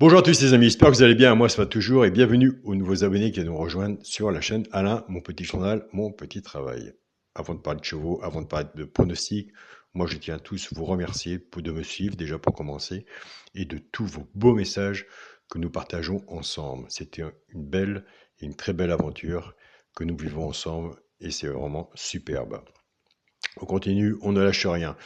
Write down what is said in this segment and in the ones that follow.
Bonjour à tous les amis, j'espère que vous allez bien, moi ça va toujours et bienvenue aux nouveaux abonnés qui nous rejoignent sur la chaîne Alain, mon petit journal, mon petit travail. Avant de parler de chevaux, avant de parler de pronostics, moi je tiens à tous vous remercier de me suivre déjà pour commencer et de tous vos beaux messages que nous partageons ensemble. C'était une belle et une très belle aventure que nous vivons ensemble et c'est vraiment superbe. On continue, on ne lâche rien.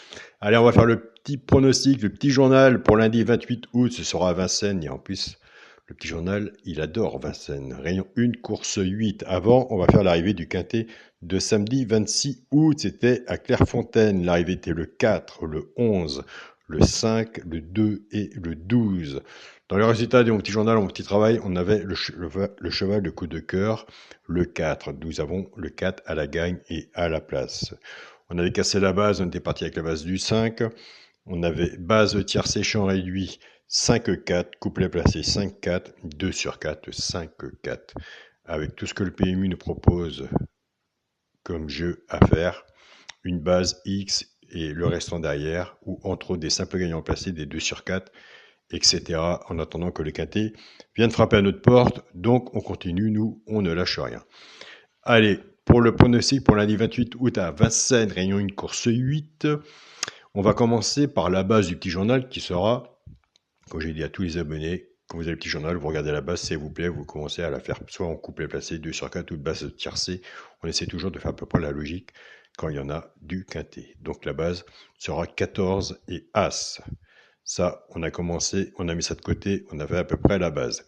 Allez, on va faire le petit pronostic, le petit journal pour lundi 28 août. Ce sera à Vincennes. Et en plus, le petit journal, il adore Vincennes. Rayon 1, course 8. Avant, on va faire l'arrivée du quintet de samedi 26 août. C'était à Clairefontaine. L'arrivée était le 4, le 11, le 5, le 2 et le 12. Dans les résultats de mon petit journal, mon petit travail, on avait le cheval de coup de cœur, le 4. Nous avons le 4 à la gagne et à la place. On avait cassé la base, on était parti avec la base du 5. On avait base tiercé champ réduit 5-4, couplet placé 5-4, 2 sur 4, 5-4. Avec tout ce que le PMU nous propose comme jeu à faire, une base X et le restant derrière, ou entre autres des simples gagnants placés, des 2 sur 4, etc. En attendant que le quintet vienne frapper à notre porte. Donc on continue, nous, on ne lâche rien. Allez, pour le pronostic pour lundi 28 août à Vincennes, réunion 1, course 8. On va commencer par la base du petit journal qui sera, comme j'ai dit à tous les abonnés, quand vous avez le petit journal, vous regardez la base, s'il vous plaît, vous commencez à la faire soit en couplet placé, 2 sur 4 ou de base tiercée. On essaie toujours de faire à peu près la logique quand il y en a du quintet. Donc la base sera 14 et As. Ça, on a commencé, on a mis ça de côté, on avait à peu près la base.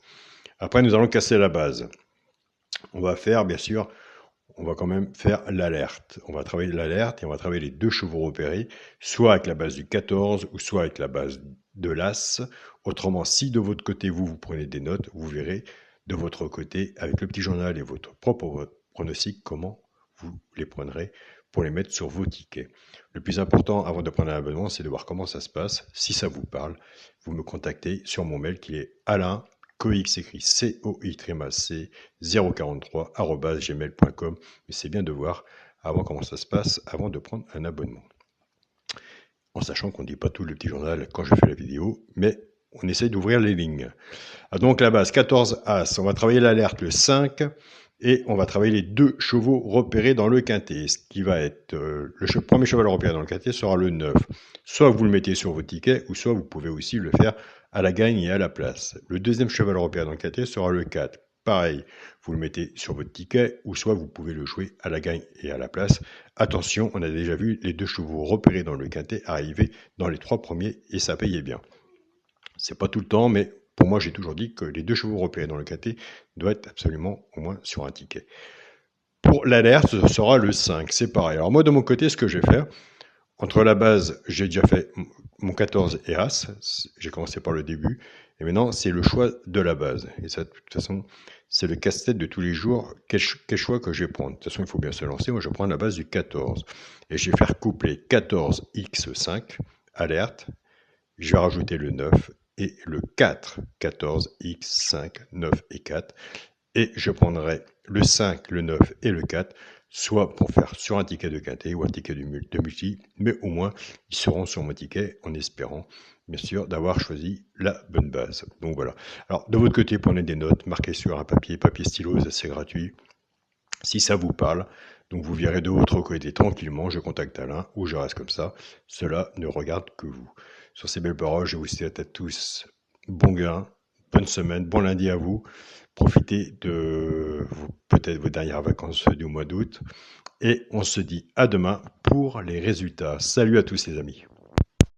Après, nous allons casser la base. On va faire, bien sûr, on va quand même faire l'alerte. On va travailler l'alerte et on va travailler les deux chevaux repérés, soit avec la base du 14 ou soit avec la base de l'As. Autrement, si de votre côté, vous prenez des notes, vous verrez de votre côté, avec le petit journal et votre propre pronostic, comment vous les prendrez pour les mettre sur vos tickets. Le plus important avant de prendre un abonnement, c'est de voir comment ça se passe. Si ça vous parle, vous me contactez sur mon mail qui est Alain, Coix écrit COI-C 043 @gmail.com. Mais c'est bien de voir avant comment ça se passe avant de prendre un abonnement. En sachant qu'on ne dit pas tout le petit journal quand je fais la vidéo, mais on essaye d'ouvrir les lignes. Donc la base 14 As, on va travailler l'alerte le 5 et on va travailler les deux chevaux repérés dans le quintet. Ce qui va être le premier cheval repéré dans le quintet sera le 9. Soit vous le mettez sur vos tickets, ou soit vous pouvez aussi le faire à la gagne et à la place. Le deuxième cheval repéré dans le quintet sera le 4. Pareil, vous le mettez sur votre ticket, ou soit vous pouvez le jouer à la gagne et à la place. Attention, on a déjà vu les deux chevaux repérés dans le quintet arriver dans les 3 premiers et ça payait bien. C'est pas tout le temps, mais pour moi, j'ai toujours dit que les deux chevaux repérés dans le quintet doivent être absolument au moins sur un ticket. Pour l'alerte, ce sera le 5, c'est pareil. Alors moi, de mon côté, ce que je vais faire, entre la base, j'ai déjà fait mon 14 et As, j'ai commencé par le début, et maintenant, c'est le choix de la base. Et ça, de toute façon, c'est le casse-tête de tous les jours, quel choix que je vais prendre. De toute façon, il faut bien se lancer, moi je prends la base du 14. Et je vais faire coupler 14x5, alerte, je vais rajouter le 9 et le 4, 14, X, 5, 9 et 4. Et je prendrai le 5, le 9 et le 4, soit pour faire sur un ticket de quintet ou un ticket de multi, mais au moins ils seront sur mon ticket en espérant, bien sûr, d'avoir choisi la bonne base. Donc voilà. Alors de votre côté, prenez des notes, marquez sur un papier stylo, c'est gratuit. Si ça vous parle, donc vous verrez de votre côté tranquillement, je contacte Alain ou je reste comme ça. Cela ne regarde que vous. Sur ces belles paroles, je vous souhaite à tous bon gain, bonne semaine, bon lundi à vous. Profitez de peut-être vos dernières vacances du mois d'août. Et on se dit à demain pour les résultats. Salut à tous les amis.